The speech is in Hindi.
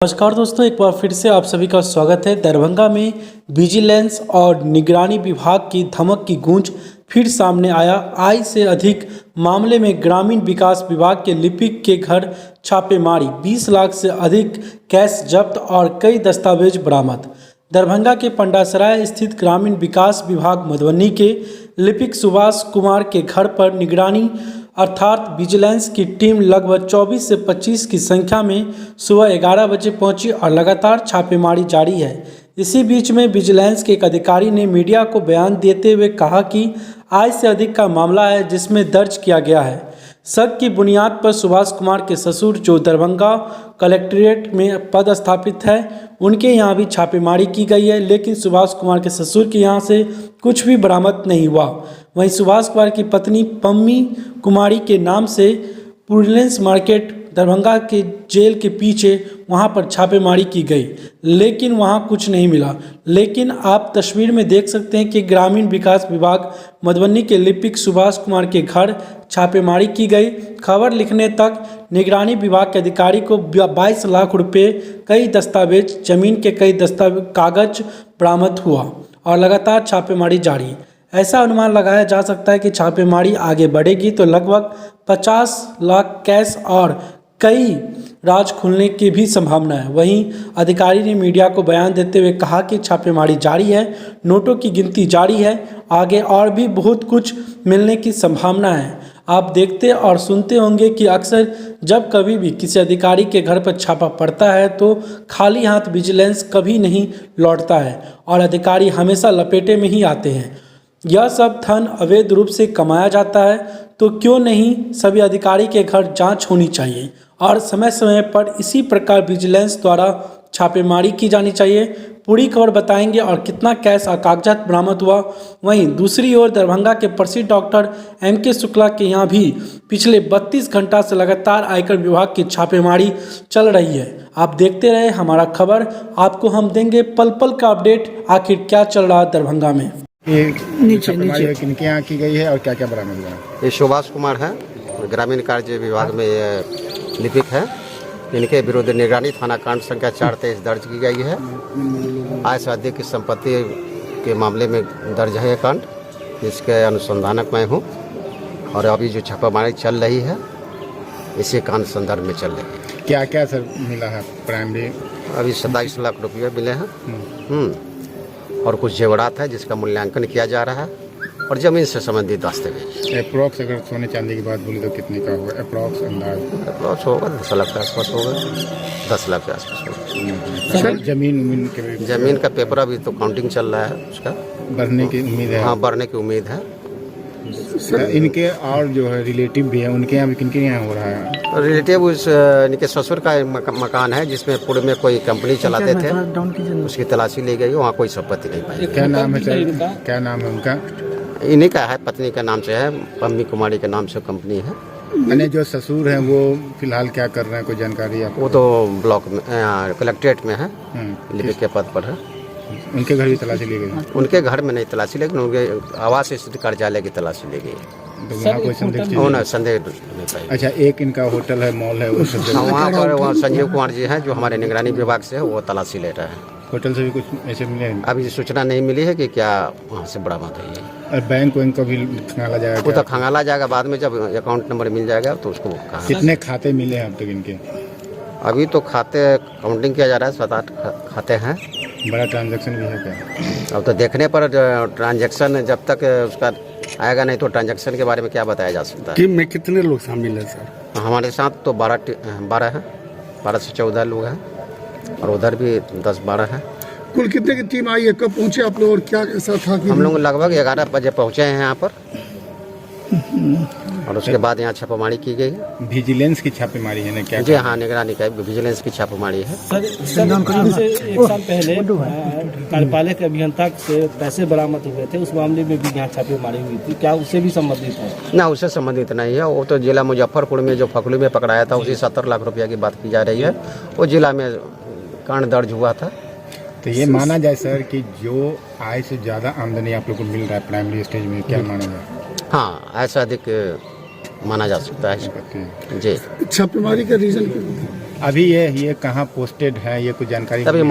नमस्कार दोस्तों, एक बार फिर से आप सभी का स्वागत है। दरभंगा में विजिलेंस और निगरानी विभाग की धमक की गूंज फिर सामने आया। आय से अधिक मामले में ग्रामीण विकास विभाग के लिपिक के घर छापेमारी, 20 लाख से अधिक कैश जब्त और कई दस्तावेज बरामद। दरभंगा के पंडासराय स्थित ग्रामीण विकास विभाग मधुबनी के लिपिक सुभाष कुमार के घर पर निगरानी अर्थात विजिलेंस की टीम लगभग 24 से 25 की संख्या में सुबह 11 बजे पहुंची और लगातार छापेमारी जारी है। इसी बीच में विजिलेंस के एक अधिकारी ने मीडिया को बयान देते हुए कहा कि आय से अधिक का मामला है जिसमें दर्ज किया गया है। शक की बुनियाद पर सुभाष कुमार के ससुर, जो दरभंगा कलेक्ट्रेट में पदस्थापित है, उनके यहाँ भी छापेमारी की गई है, लेकिन सुभाष कुमार के ससुर के यहाँ से कुछ भी बरामद नहीं हुआ। वहीं सुभाष कुमार की पत्नी पम्मी कुमारी के नाम से प्रूडेंस मार्केट दरभंगा के जेल के पीछे वहां पर छापेमारी की गई, लेकिन वहां कुछ नहीं मिला। लेकिन आप तस्वीर में देख सकते हैं कि ग्रामीण विकास विभाग मधुबनी के लिपिक सुभाष कुमार के घर छापेमारी की गई। खबर लिखने तक निगरानी विभाग के अधिकारी को 22 लाख रुपए, कई दस्तावेज, जमीन के कई कागज बरामद हुआ और लगातार छापेमारी जारी। ऐसा अनुमान लगाया जा सकता है कि छापेमारी आगे बढ़ेगी तो लगभग 50 लाख कैश और कई राज खुलने की भी संभावना है। वहीं अधिकारी ने मीडिया को बयान देते हुए कहा कि छापेमारी जारी है, नोटों की गिनती जारी है, आगे और भी बहुत कुछ मिलने की संभावना है। आप देखते और सुनते होंगे कि अक्सर जब कभी भी किसी अधिकारी के घर पर छापा पड़ता है तो खाली हाथ विजिलेंस कभी नहीं लौटता है और अधिकारी हमेशा लपेटे में ही आते हैं। यह सब धन अवैध रूप से कमाया जाता है, तो क्यों नहीं सभी अधिकारी के घर जांच होनी चाहिए और समय समय पर इसी प्रकार विजिलेंस द्वारा छापेमारी की जानी चाहिए। पूरी खबर बताएंगे और कितना कैश और कागजात बरामद हुआ। वहीं दूसरी ओर दरभंगा के प्रसिद्ध डॉक्टर M.K. शुक्ला के यहाँ भी पिछले 32 घंटा से लगातार आयकर विभाग की छापेमारी चल रही है। आप देखते रहे हमारा खबर, आपको हम देंगे पल पल का अपडेट, आखिर क्या चल रहा है दरभंगा में। नीचे किनके यहाँ की गई है और क्या क्या बरामद हुआ है? ये सुभाष कुमार है, ग्रामीण कार्य विभाग में ये लिपिक है। इनके विरुद्ध निगरानी थाना कांड संख्या 423 दर्ज की गई है। आय से अधिक की संपत्ति के मामले में दर्ज है ये कांड, जिसके अनुसंधानक मैं हूँ और अभी जो छापामारी चल रही है इसी कांड संदर्भ में चल रही है। क्या क्या सर मिला है? प्राइमरी अभी 27 लाख रुपये मिले हैं और कुछ जेवरात है जिसका मूल्यांकन किया जा रहा है और जमीन से संबंधित दस्तावेज। अप्रॉक्स अगर सोने चांदी की बात बोली तो कितने का होगा अप्रॉक्स अंदाज? अप्रॉक्स होगा 10 लाख के आसपास होगा, 10 लाख के आसपास होगा। सर जमीन का पेपर अभी तो काउंटिंग चल रहा है, उसका बढ़ने की उम्मीद है? हाँ, बढ़ने की उम्मीद है। इनके और जो है रिलेटिव भी है, उनके यहाँ भी किनके यहाँ हो रहा है? रिलेटिव इनके ससुर का मकान है जिसमें पूर्व में कोई कंपनी चलाते थे, उसकी तलाशी ली गई, वहाँ कोई संपत्ति नहीं पाई। क्या नाम है सर? क्या नाम है उनका? इन्हीं का है, पत्नी का नाम से है, पम्मी कुमारी के नाम से कंपनी है। मैंने जो ससुर हैं वो फिलहाल क्या कर रहे हैं, कोई जानकारी आपको? वो तो ब्लॉक में कलेक्ट्रेट में है, लिपिक के पद पर है। उनके घर भी तलाशी ली गई? उनके घर में नहीं तलाशी, लेकिन उनके आवास स्थित कार्यालय की तलाशी ली गई। तो वहाँ कोई संदेह नहीं पाई। अच्छा, एक इनका होटल है, मॉल है, वहाँ पर संजीव कुमार जी हैं जो हमारे निगरानी विभाग से है, वो तलाशी ले रहे हैं। होटल से भी कुछ ऐसे मिले हैं? अभी सूचना नहीं मिली है कि क्या वहाँ से बरामद हुई है। और बैंक को भी खंगाला जाएगा? वो तो खंगाला जाएगा बाद में, जब अकाउंट नंबर मिल जाएगा तो उसको। कितने खाते मिले हैं अब तक इनके? अभी तो खाते काउंटिंग किया जा रहा है, 7-8 खाते हैं। बड़ा ट्रांजैक्शन भी है क्या? अब तो देखने पर ट्रांजैक्शन जब तक उसका आएगा नहीं तो ट्रांजैक्शन के बारे में क्या बताया जा सकता है। टीम में कितने लोग शामिल हैं सर? हमारे साथ तो 12 हैं, 12 से 14 लोग हैं और उधर भी 10-12 हैं। कुल कितने की टीम आई है? कब पहुंचे आप लोग और क्या ऐसा था कि? हम लोग लगभग 11 बजे पहुंचे हैं यहाँ पर और उसके बाद यहाँ छापेमारी की गई है। विजिलेंस की छापेमारी है ना? क्या जी हाँ, निगरानी का विजिलेंस की छापेमारी है। सर से 1 साल पहले कार्यपालक अभियंता से पैसे बरामद हुए थे, उस मामले में भी यहाँ छापेमारी हुई थी, क्या उससे भी संबंधित है? ना, उससे संबंधित नहीं है। वो तो जिला मुजफ्फरपुर में जो फकलू में पकड़ाया था उसी 70 लाख रुपया की बात की जा रही है। वो जिला में कांड दर्ज हुआ था। तो ये माना जाए सर कि जो आय से ज़्यादा आमदनी आप लोग को मिल रहा है प्राइमरी स्टेज में, क्या माना जाए? हाँ, ऐसा अधिक माना जा सकता है जी। छापेमारी का रीजन अभी ये कहाँ पोस्टेड है, ये कुछ जानकारी अभी मिली?